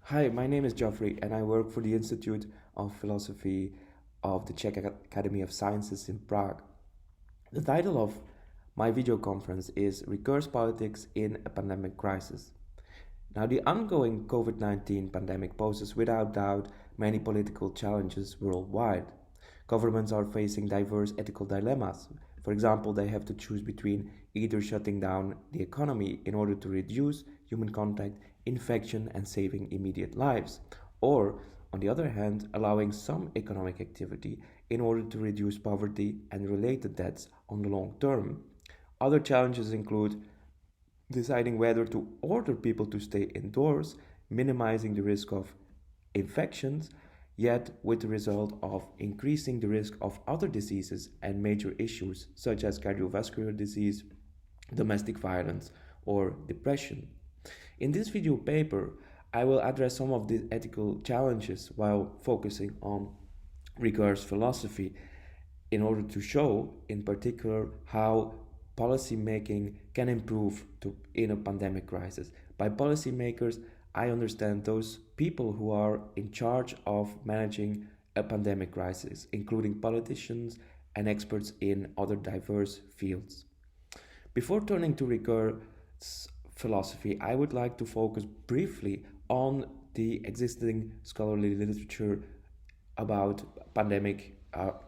Hi, my name is Geoffrey, and I work for the Institute of Philosophy of the Czech Academy of Sciences in Prague. The title of my video conference is Recurs Politics in a Pandemic Crisis. Now, the ongoing COVID 19 pandemic poses without doubt many political challenges worldwide. Governments are facing diverse ethical dilemmas. For example, they have to choose between either shutting down the economy in order to reduce human contact, infection, and saving immediate lives, or, on the other hand, allowing some economic activity in order to reduce poverty and related debts on the long term. Other challenges include deciding whether to order people to stay indoors, minimizing the risk of infections, yet with the result of increasing the risk of other diseases and major issues such as cardiovascular disease, domestic violence, or depression. In this video paper, I will address some of these ethical challenges while focusing on rigorous philosophy in order to show, in particular, how policy making can improve in a pandemic crisis. By policymakers, I understand those people who are in charge of managing a pandemic crisis, including politicians and experts in other diverse fields. Before turning to Ricoeur's philosophy, I would like to focus briefly on the existing scholarly literature about pandemic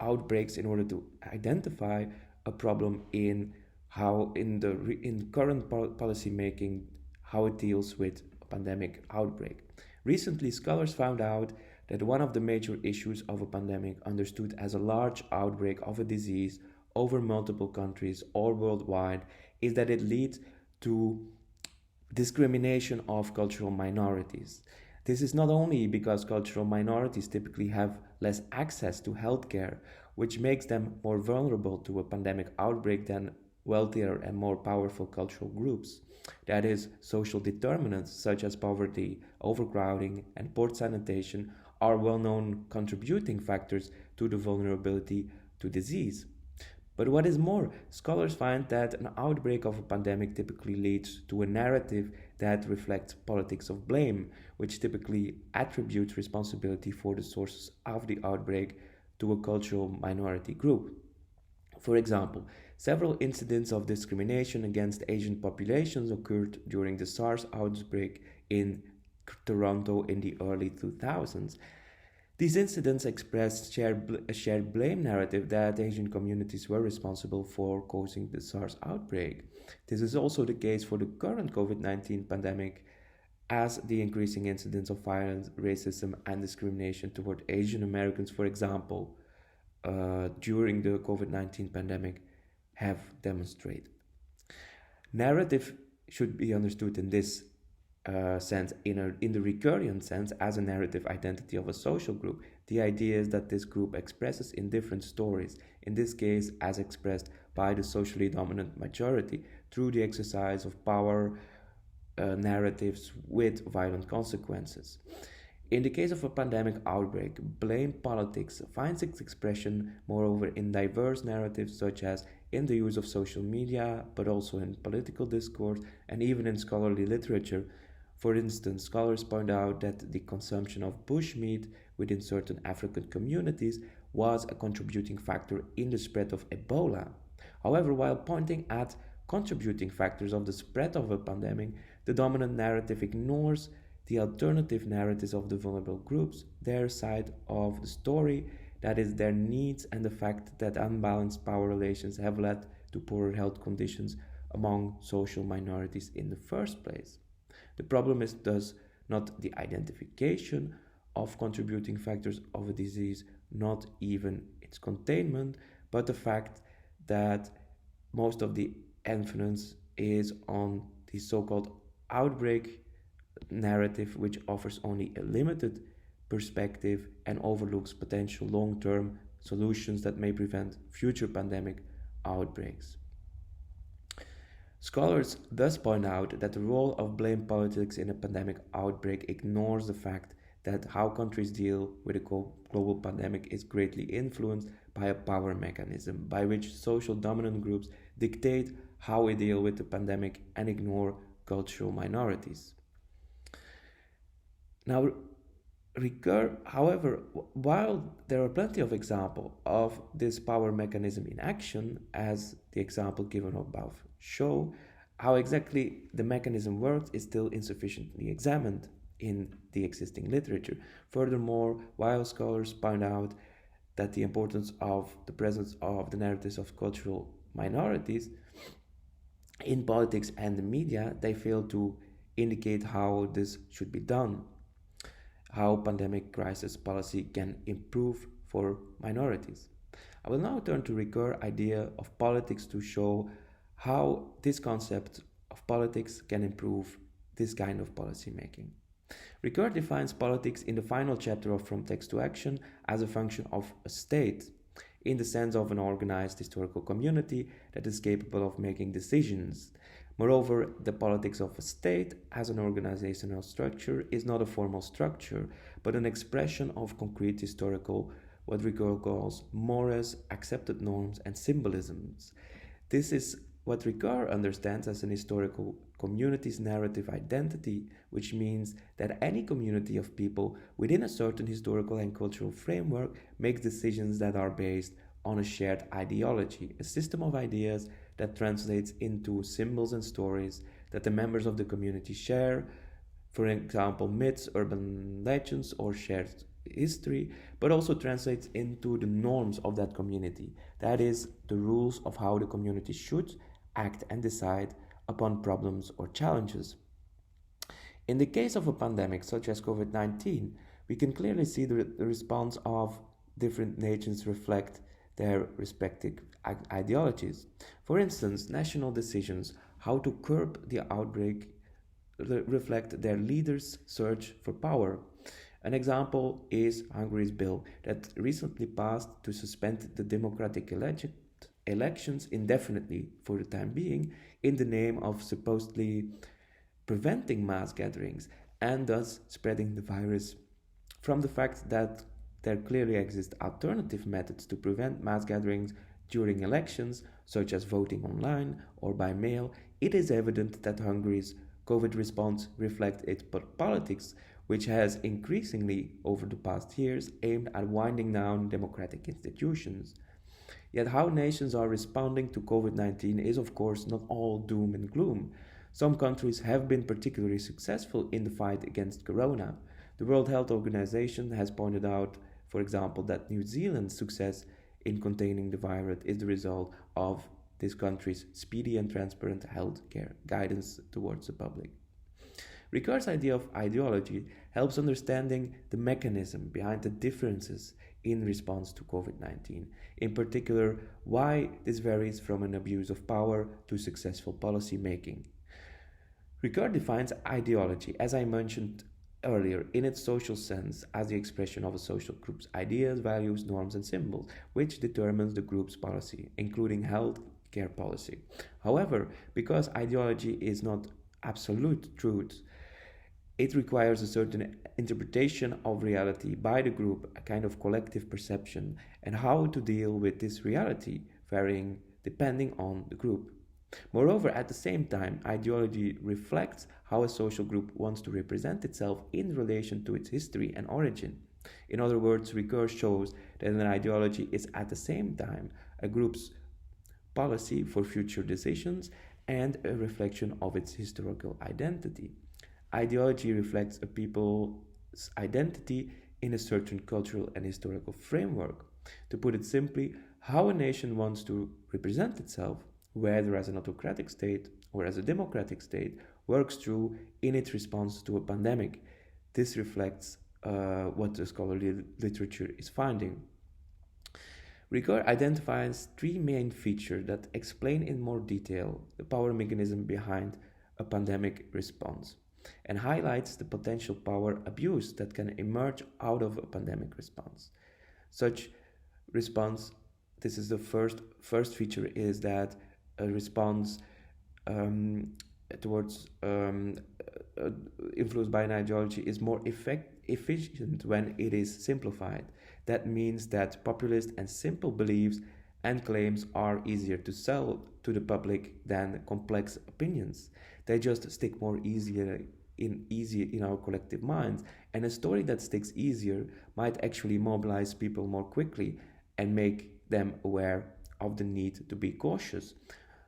outbreaks in order to identify a problem in how in current policy making how it deals with a pandemic outbreak. Recently, scholars found out that one of the major issues of a pandemic, understood as a large outbreak of a disease over multiple countries or worldwide, is that it leads to discrimination of cultural minorities. This is not only because cultural minorities typically have less access to healthcare, which makes them more vulnerable to a pandemic outbreak than wealthier and more powerful cultural groups. That is, social determinants such as poverty, overcrowding, and poor sanitation are well known contributing factors to the vulnerability to disease. But what is more, scholars find that an outbreak of a pandemic typically leads to a narrative that reflects politics of blame, which typically attributes responsibility for the sources of the outbreak to a cultural minority group. For example, several incidents of discrimination against Asian populations occurred during the SARS outbreak in Toronto in the early 2000s. These incidents expressed a shared blame narrative that Asian communities were responsible for causing the SARS outbreak. This is also the case for the current COVID 19 pandemic, as the increasing incidence of violence, racism, and discrimination toward Asian Americans, for example, during the COVID 19 pandemic, have demonstrated. Narrative should be understood in this sense, in the recurrent sense, as a narrative identity of a social group. The idea is that this group expresses in different stories, in this case, as expressed by the socially dominant majority, through the exercise of power narratives with violent consequences. In the case of a pandemic outbreak, blame politics finds its expression, moreover, in diverse narratives such as in the use of social media, but also in political discourse and even in scholarly literature. For instance, scholars point out that the consumption of bushmeat within certain African communities was a contributing factor in the spread of Ebola. However, while pointing at contributing factors of the spread of a pandemic, the dominant narrative ignores the alternative narratives of the vulnerable groups, their side of the story, that is, their needs, and the fact that unbalanced power relations have led to poorer health conditions among social minorities in the first place. The problem is thus not the identification of contributing factors of a disease, not even its containment, but the fact that most of the influence is on the so called outbreak narrative, which offers only a limited perspective and overlooks potential long term solutions that may prevent future pandemic outbreaks. Scholars thus point out that the role of blame politics in a pandemic outbreak ignores the fact that how countries deal with a global pandemic is greatly influenced by a power mechanism by which social dominant groups dictate how we deal with the pandemic and ignore cultural minorities. Now, however, while there are plenty of examples of this power mechanism in action, as the example given above show, how exactly the mechanism works is still insufficiently examined in the existing literature. Furthermore, while scholars point out that the importance of the presence of the narratives of cultural minorities in politics and the media, they fail to indicate how this should be done, how pandemic crisis policy can improve for minorities. I will now turn to Ricoeur's idea of politics to show how this concept of politics can improve this kind of policy making. Ricoeur defines politics in the final chapter of From Text to Action as a function of a state, in the sense of an organized historical community that is capable of making decisions. Moreover, the politics of a state as an organizational structure is not a formal structure, but an expression of concrete historical, what Ricoeur calls mores, accepted norms, and symbolisms. This is what Ricoeur understands as an historical community's narrative identity, which means that any community of people within a certain historical and cultural framework makes decisions that are based on a shared ideology, a system of ideas that translates into symbols and stories that the members of the community share, for example, myths, urban legends, or shared history, but also translates into the norms of that community. That is, the rules of how the community should act and decide upon problems or challenges. In the case of a pandemic such as COVID-19, we can clearly see the response of different nations reflect their respective ideologies. For instance, national decisions how to curb the outbreak reflect their leaders' search for power. An example is Hungary's bill that recently passed to suspend the democratic elections indefinitely for the time being in the name of supposedly preventing mass gatherings and thus spreading the virus. From the fact that there clearly exist alternative methods to prevent mass gatherings during elections, such as voting online or by mail, it is evident that Hungary's COVID response reflects its politics, which has increasingly, over the past years, aimed at winding down democratic institutions. Yet, how nations are responding to COVID 19 is, of course, not all doom and gloom. Some countries have been particularly successful in the fight against corona. The World Health Organization has pointed out, for example, that New Zealand's success in containing the virus is the result of this country's speedy and transparent health care guidance towards the public. Ricoeur's idea of ideology helps understanding the mechanism behind the differences in response to COVID 19, in particular, why this varies from an abuse of power to successful policy making. Ricoeur defines ideology, as I mentioned earlier, in its social sense as the expression of a social group's ideas, values, norms, and symbols, which determines the group's policy, including health care policy. However, because ideology is not absolute truth, it requires a certain interpretation of reality by the group, a kind of collective perception, and how to deal with this reality, varying depending on the group. Moreover, at the same time, ideology reflects how a social group wants to represent itself in relation to its history and origin. In other words, Ricoeur shows that an ideology is at the same time a group's policy for future decisions and a reflection of its historical identity. Ideology reflects a people's identity in a certain cultural and historical framework. To put it simply, how a nation wants to represent itself, whether as an autocratic state or as a democratic state, works through in its response to a pandemic. This reflects what the scholarly literature is finding. Ricoeur identifies three main features that explain in more detail the power mechanism behind a pandemic response and highlights the potential power abuse that can emerge out of a pandemic response. Such response, this is the first feature, is that a response towards influenced by an ideology is more efficient when it is simplified. That means that populist and simple beliefs and claims are easier to sell to the public than complex opinions. They just stick more easily in our collective minds, and a story that sticks easier might actually mobilize people more quickly and make them aware of the need to be cautious.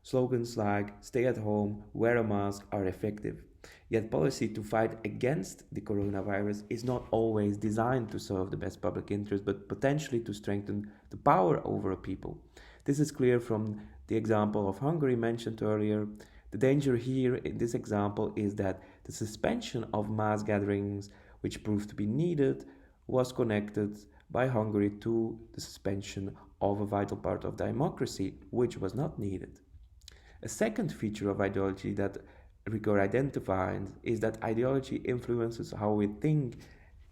Slogans like stay at home, wear a mask are effective. Yet policy to fight against the coronavirus is not always designed to serve the best public interest, but potentially to strengthen the power over a people. This is clear from the example of Hungary mentioned earlier. The danger here in this example is that the suspension of mass gatherings, which proved to be needed, was connected by Hungary to the suspension of a vital part of democracy, which was not needed. A second feature of ideology that Ricoeur identified is that ideology influences how we think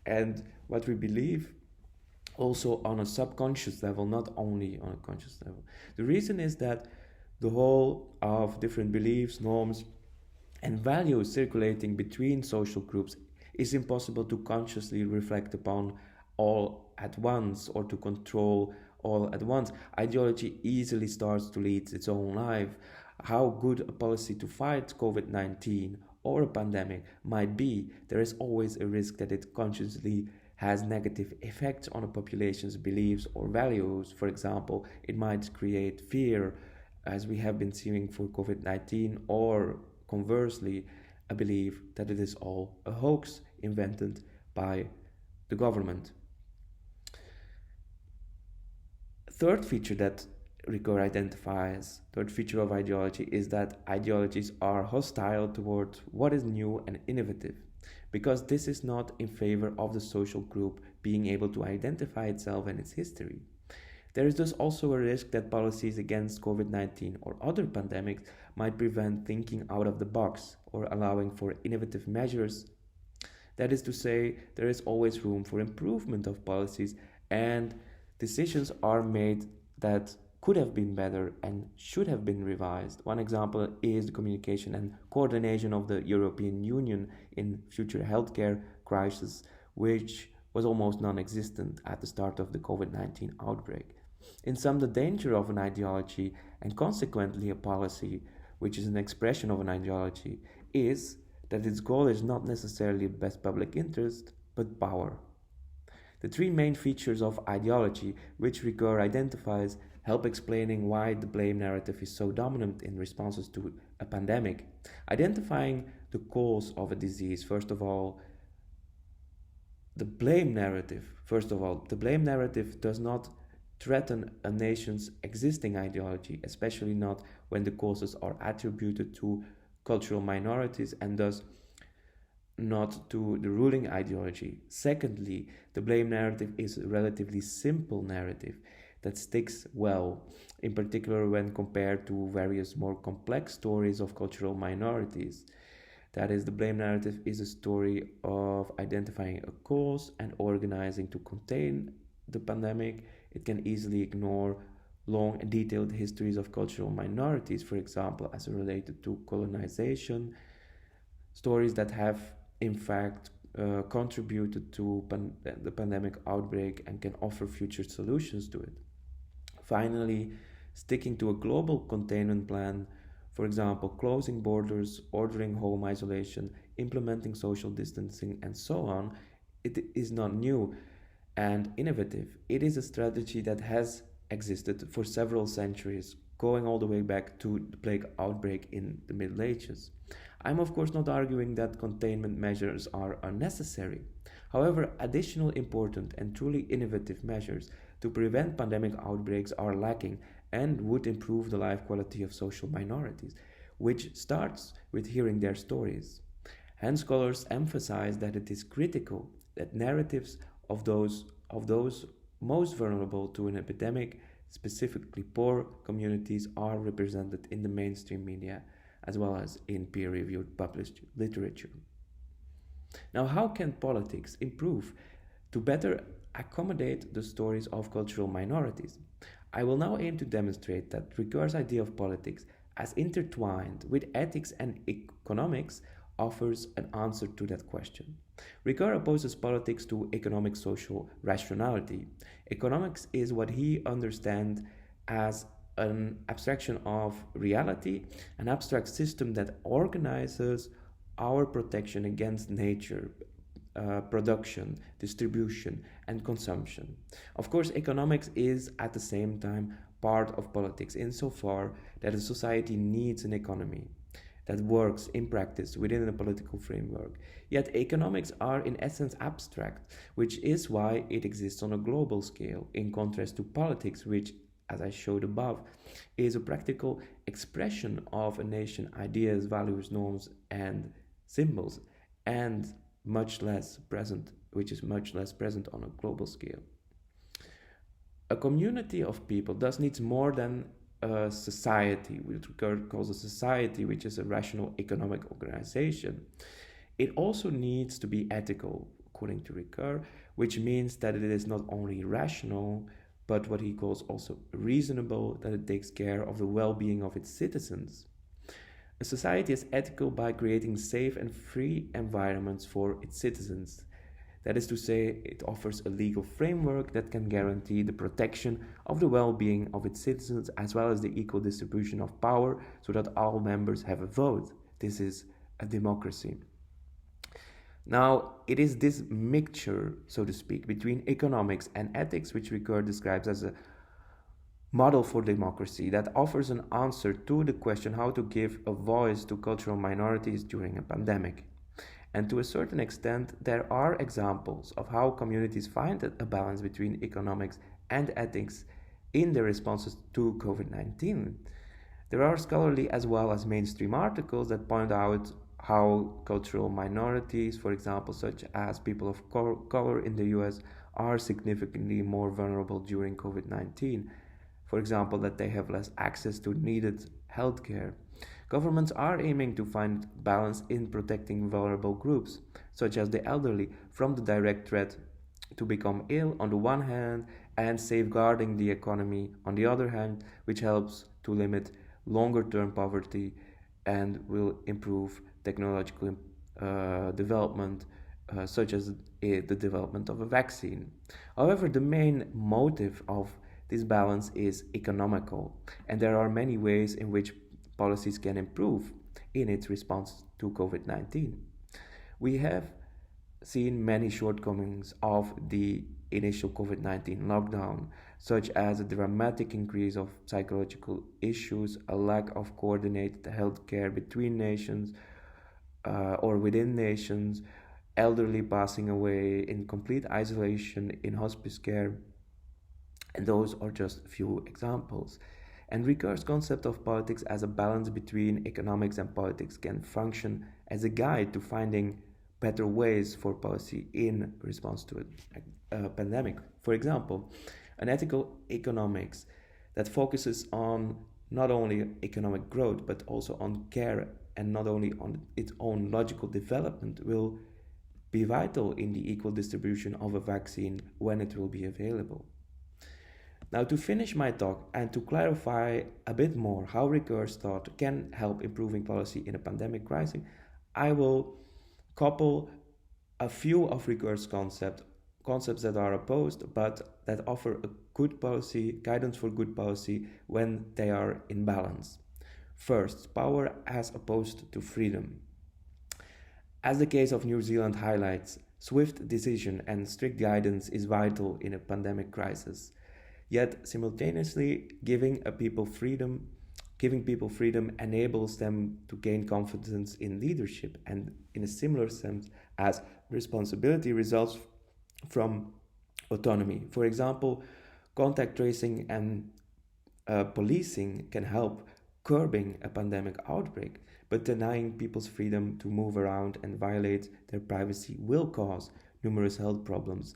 and what we believe, also on a subconscious level, not only on a conscious level. The reason is that the whole of different beliefs, norms, and values circulating between social groups is impossible to consciously reflect upon all at once or to control all at once. Ideology easily starts to lead its own life. How good a policy to fight COVID 19 or a pandemic might be, there is always a risk that it consciously has negative effects on a population's beliefs or values. For example, it might create fear, as we have been seeing for COVID 19, or conversely, a belief that it is all a hoax invented by the government. Third feature that Ricoeur identifies, third feature of ideology, is that ideologies are hostile toward what is new and innovative, because this is not in favor of the social group being able to identify itself and its history. There is thus also a risk that policies against COVID 19 or other pandemics might prevent thinking out of the box or allowing for innovative measures. That is to say, there is always room for improvement of policies, and decisions are made that could have been better and should have been revised. One example is the communication and coordination of the European Union in future healthcare crisis, which was almost non-existent at the start of the COVID-19 outbreak. In sum, the danger of an ideology, and consequently a policy, which is an expression of an ideology, is that its goal is not necessarily best public interest, but power. The three main features of ideology, which Ricoeur identifies, help explaining why the blame narrative is so dominant in responses to a pandemic. Identifying the cause of a disease, first of all, the blame narrative does not threaten a nation's existing ideology, especially not when the causes are attributed to cultural minorities and thus not to the ruling ideology. Secondly, the blame narrative is a relatively simple narrative that sticks well, in particular when compared to various more complex stories of cultural minorities. That is, the blame narrative is a story of identifying a cause and organizing to contain the pandemic. It can easily ignore long and detailed histories of cultural minorities, for example, as related to colonization, stories that have in fact contributed to the pandemic outbreak and can offer future solutions to it. Finally, sticking to a global containment plan, for example, closing borders, ordering home isolation, implementing social distancing, and so on, it is not new and innovative. It is a strategy that has existed for several centuries, going all the way back to the plague outbreak in the Middle Ages. I'm of course not arguing that containment measures are unnecessary. However, additional important and truly innovative measures to prevent pandemic outbreaks are lacking and would improve the life quality of social minorities, which starts with hearing their stories. Hence, scholars emphasize that it is critical that narratives of those most vulnerable to an epidemic, specifically poor communities, are represented in the mainstream media as well as in peer-reviewed published literature. Now, how can politics improve to better accommodate the stories of cultural minorities? I will now aim to demonstrate that Ricoeur's idea of politics as intertwined with ethics and economics offers an answer to that question. Ricoeur opposes politics to economic social rationality. Economics is what he understands as an abstraction of reality, an abstract system that organizes our protection against nature, production, distribution, and consumption. Of course, economics is at the same time part of politics insofar that a society needs an economy that works in practice within a political framework. Yet economics are in essence abstract, which is why it exists on a global scale, in contrast to politics, which, as I showed above, is a practical expression of a nation's ideas, values, norms, and symbols, and much less present, which is much less present on a global scale. A community of people thus needs more than a society, which Ricoeur calls a society, which is a rational economic organization. It also needs to be ethical, according to Ricoeur, which means that it is not only rational, but what he calls also reasonable, that it takes care of the well-being of its citizens. A society is ethical by creating safe and free environments for its citizens. That is to say, it offers a legal framework that can guarantee the protection of the well-being of its citizens as well as the equal distribution of power so that all members have a vote. This is a democracy. Now, it is this mixture, so to speak, between economics and ethics which Ricoeur describes as a model for democracy that offers an answer to the question how to give a voice to cultural minorities during a pandemic. And to a certain extent, there are examples of how communities find a balance between economics and ethics in their responses to COVID-19. There are scholarly as well as mainstream articles that point out how cultural minorities, for example, such as people of color in the US, are significantly more vulnerable during COVID-19. For example, that they have less access to needed healthcare. Governments are aiming to find balance in protecting vulnerable groups, such as the elderly, from the direct threat to become ill on the one hand and safeguarding the economy on the other hand, which helps to limit longer-term poverty and will improve technological development, such as the development of a vaccine. However, the main motive of this balance is economical, and there are many ways in which policies can improve in its response to COVID-19. We have seen many shortcomings of the initial COVID-19 lockdown, such as a dramatic increase of psychological issues, a lack of coordinated healthcare between nations or within nations, elderly passing away in complete isolation in hospice care, and those are just a few examples. And Ricoeur's concept of politics as a balance between economics and politics can function as a guide to finding better ways for policy in response to a pandemic. For example, an ethical economics that focuses on not only economic growth but also on care and not only on its own logical development will be vital in the equal distribution of a vaccine when it will be available. Now, to finish my talk and to clarify a bit more how Ricoeur's thought can help improving policy in a pandemic crisis, I will couple a few of Ricoeur's concepts that are opposed but that offer a good policy, guidance for good policy when they are in balance. First, power as opposed to freedom. As the case of New Zealand highlights, swift decision and strict guidance is vital in a pandemic crisis. Yet simultaneously giving people freedom enables them to gain confidence in leadership, and in a similar sense as responsibility results from autonomy. For example, contact tracing and policing can help curbing a pandemic outbreak, but denying people's freedom to move around and violate their privacy will cause numerous health problems,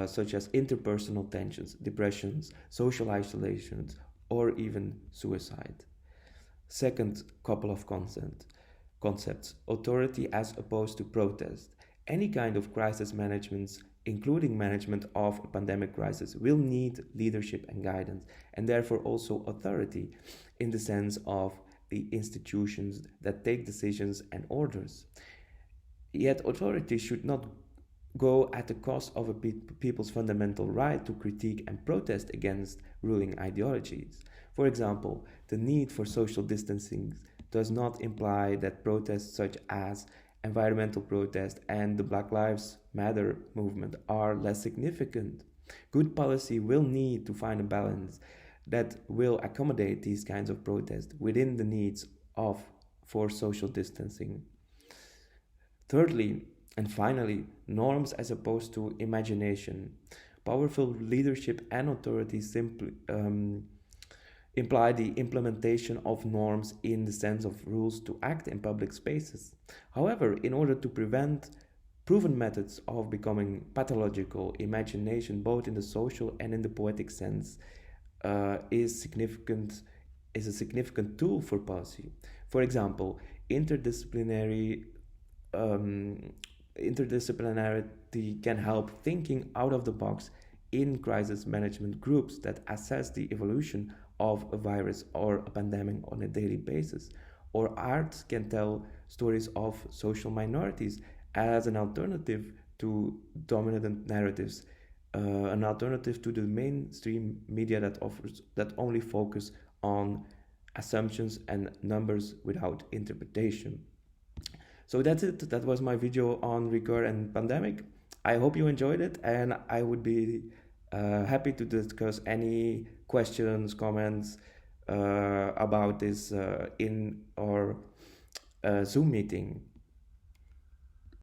such as interpersonal tensions, depressions, social isolations, or even suicide. Second couple of concepts, authority as opposed to protest. Any kind of crisis management, including management of a pandemic crisis, will need leadership and guidance, and therefore also authority in the sense of the institutions that take decisions and orders. Yet authority should not go at the cost of a people's fundamental right to critique and protest against ruling ideologies. For example, the need for social distancing does not imply that protests such as environmental protest and the Black Lives Matter movement are less significant. Good policy will need to find a balance that will accommodate these kinds of protests within the needs of for social distancing. Thirdly, and finally, norms as opposed to imagination. Powerful leadership and authority simply imply the implementation of norms in the sense of rules to act in public spaces. However, in order to prevent proven methods of becoming pathological, imagination, both in the social and in the poetic sense, is significant is a significant tool for policy. For example, interdisciplinary um, interdisciplinarity can help thinking out of the box in crisis management groups that assess the evolution of a virus or a pandemic on a daily basis. Or art can tell stories of social minorities as an alternative to dominant narratives, an alternative to the mainstream media that only focus on assumptions and numbers without interpretation. So that's it. That was my video on recur and pandemic. I hope you enjoyed it, and I would be happy to discuss any questions, comments about this in our Zoom meeting.